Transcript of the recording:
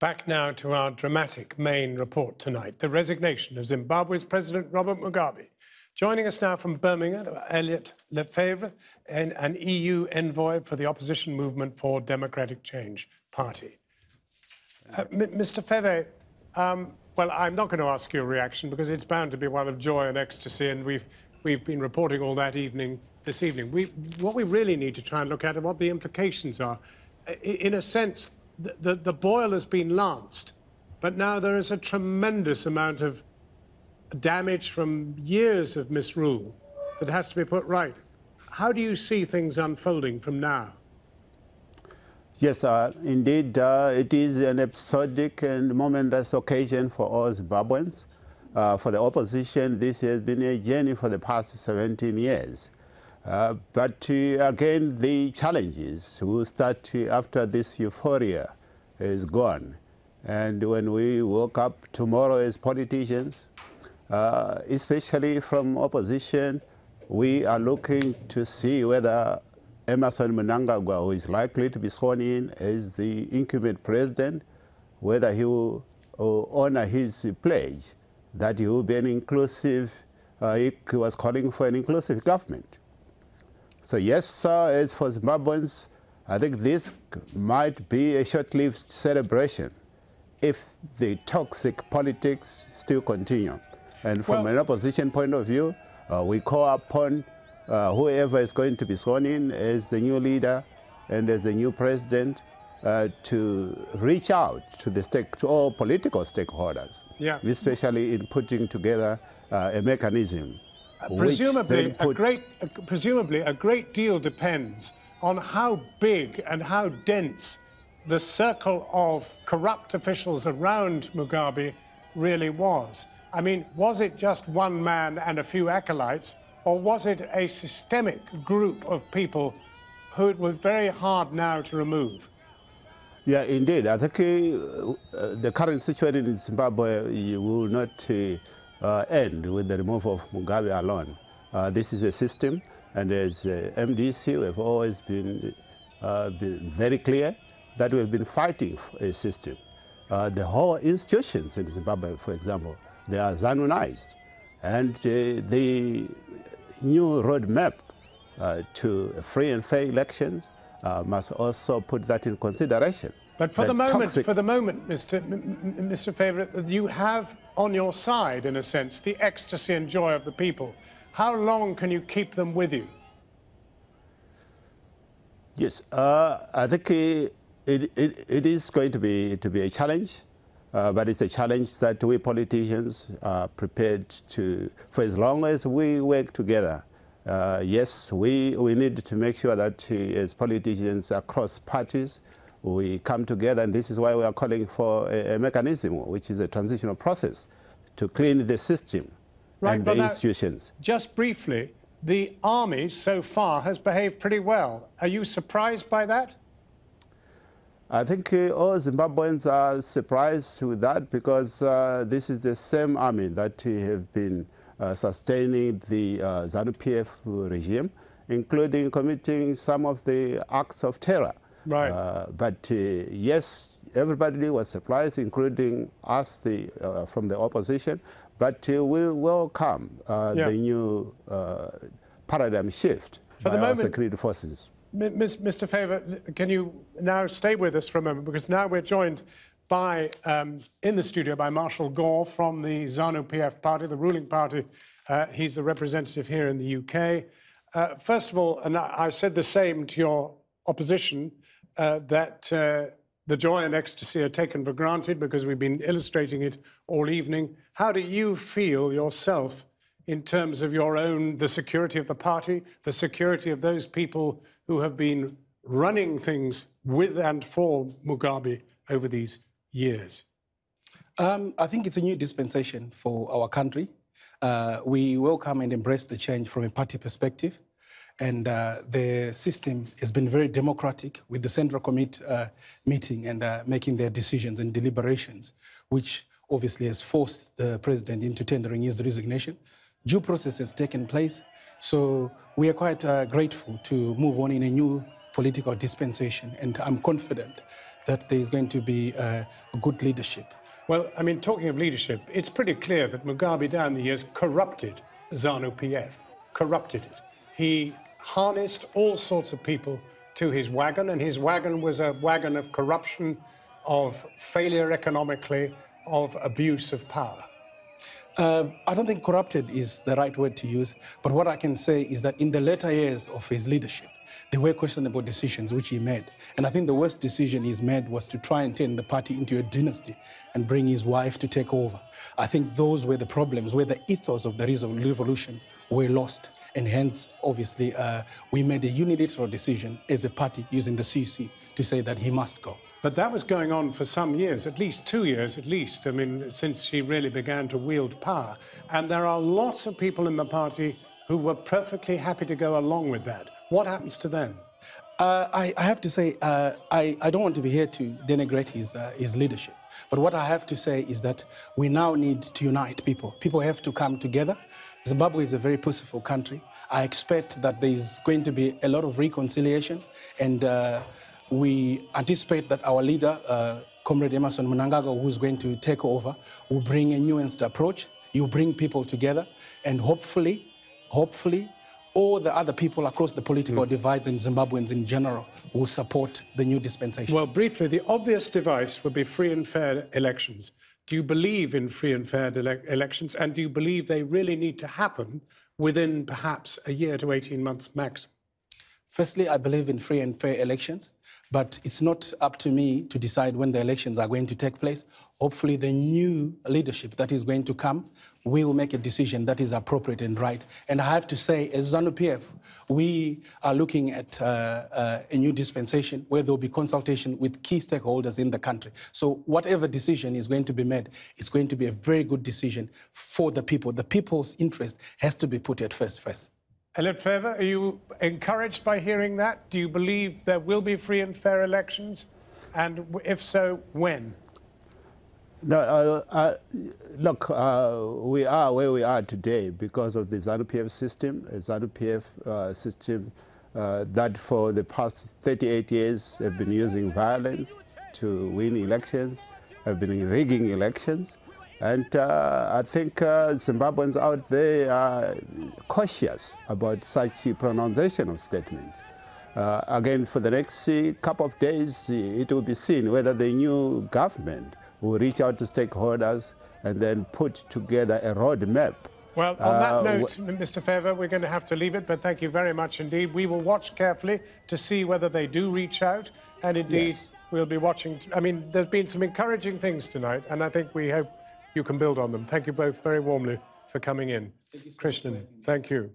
Back now to our dramatic main report tonight, the resignation of Zimbabwe's President Robert Mugabe. Joining us now from Birmingham, Elliot Pfebve, an EU envoy for the opposition movement for Democratic Change Party. Mr. Pfebve, well, I'm not going to ask your reaction because it's bound to be one of joy and ecstasy, and we've been reporting all that this evening. What we really need to try and look at are what the implications are. In a sense, the boil has been lanced, but now there is a tremendous amount of damage from years of misrule that has to be put right. How do you see things unfolding from now? Yes, indeed, it is an episodic and momentous occasion for all Zimbabweans. For the opposition, this has been a journey for the past 17 years. But again, the challenges will start after this euphoria is gone. And when we woke up tomorrow as politicians, especially from opposition, we are looking to see whether Emmerson Mnangagwa, who is likely to be sworn in as the incumbent president, whether he will honor his pledge that he will be an inclusive, he was calling for an inclusive government. So yes, as for Zimbabweans, I think this might be a short-lived celebration if the toxic politics still continue. And from an opposition point of view, we call upon whoever is going to be sworn in as the new leader and as the new president to reach out to all political stakeholders, especially in putting together a mechanism. Presumably a great deal depends on how big and how dense the circle of corrupt officials around Mugabe really was. I mean, was it just one man and a few acolytes, or was it a systemic group of people who it was very hard now to remove? Yeah, indeed. I think the current situation in Zimbabwe will not end with the removal of Mugabe alone. This is a system, and as MDC, we've always been very clear that we've been fighting for a system. The whole institutions in Zimbabwe, for example, they are ZANUized, and the new roadmap to free and fair elections must also put that in consideration. But for the moment, Mr. Pfebve, you have on your side, in a sense, the ecstasy and joy of the people. How long can you keep them with you? Yes, I think it is going to be a challenge, but it's a challenge that we politicians are prepared for as long as we work together. Yes, we need to make sure that as politicians across parties, we come together, and this is why we are calling for a mechanism, which is a transitional process, to clean the system and the institutions. Just briefly, the army so far has behaved pretty well. Are you surprised by that? I think all Zimbabweans are surprised with that because this is the same army that have been sustaining the ZANU-PF regime, including committing some of the acts of terror. Right. But yes, everybody was surprised, including us from the opposition. But we welcome the new paradigm shift by our security forces. Mr. Pfebve, can you now stay with us for a moment? Because now we're joined by, in the studio, by Marshal Gore from the ZANU-PF party, the ruling party. He's the representative here in the UK. First of all, and I said the same to your opposition, that the joy and ecstasy are taken for granted because we've been illustrating it all evening. How do you feel yourself in terms of the security of the party, the security of those people who have been running things with and for Mugabe over these years? I think it's a new dispensation for our country. We welcome and embrace the change from a party perspective. And the system has been very democratic, with the Central Committee meeting and making their decisions and deliberations, which obviously has forced the president into tendering his resignation. Due process has taken place, so we are quite grateful to move on in a new political dispensation, and I'm confident that there is going to be a good leadership. Well, I mean, talking of leadership, it's pretty clear that Mugabe down the years corrupted ZANU-PF, corrupted it. He harnessed all sorts of people to his wagon, and his wagon was a wagon of corruption, of failure economically, of abuse of power. I don't think corrupted is the right word to use, but what I can say is that in the later years of his leadership, there were questionable decisions which he made. And I think the worst decision he's made was to try and turn the party into a dynasty and bring his wife to take over. I think those were the problems, where the ethos of the revolution were lost. And hence, obviously, we made a unilateral decision as a party using the CC to say that he must go. But that was going on for some years, at least 2 years at least, I mean, since she really began to wield power. And there are lots of people in the party who were perfectly happy to go along with that. What happens to them? I have to say, I don't want to be here to denigrate his leadership. But what I have to say is that we now need to unite people. People have to come together. Zimbabwe is a very peaceful country. I expect that there is going to be a lot of reconciliation, and we anticipate that our leader, Comrade Emerson Mnangagwa, who's going to take over, will bring a nuanced approach. He'll bring people together, and hopefully, all the other people across the political divides and Zimbabweans in general will support the new dispensation. Well, briefly, the obvious device would be free and fair elections. Do you believe in free and fair elections, and do you believe they really need to happen within perhaps a year to 18 months maximum? Firstly, I believe in free and fair elections, but it's not up to me to decide when the elections are going to take place. Hopefully, the new leadership that is going to come will make a decision that is appropriate and right. And I have to say, as ZANU-PF, we are looking at a new dispensation where there will be consultation with key stakeholders in the country. So whatever decision is going to be made, it's going to be a very good decision for the people. The people's interest has to be put at first. Pfebve, are you encouraged by hearing that? Do you believe there will be free and fair elections? And if so, when? No, look, we are where we are today because of the ZANU-PF system, a ZANU-PF system that for the past 38 years have been using violence to win elections, have been rigging elections. And I think Zimbabweans out there are cautious about such pronunciation of statements. Again, for the next couple of days, it will be seen whether the new government will reach out to stakeholders and then put together a roadmap. Well, on that note, Mr. Pfebve, we're going to have to leave it, but thank you very much indeed. We will watch carefully to see whether they do reach out, and indeed, we'll be watching. I mean, there's been some encouraging things tonight, and I think we hope you can build on them. Thank you both very warmly for coming in. Krishnan, thank you.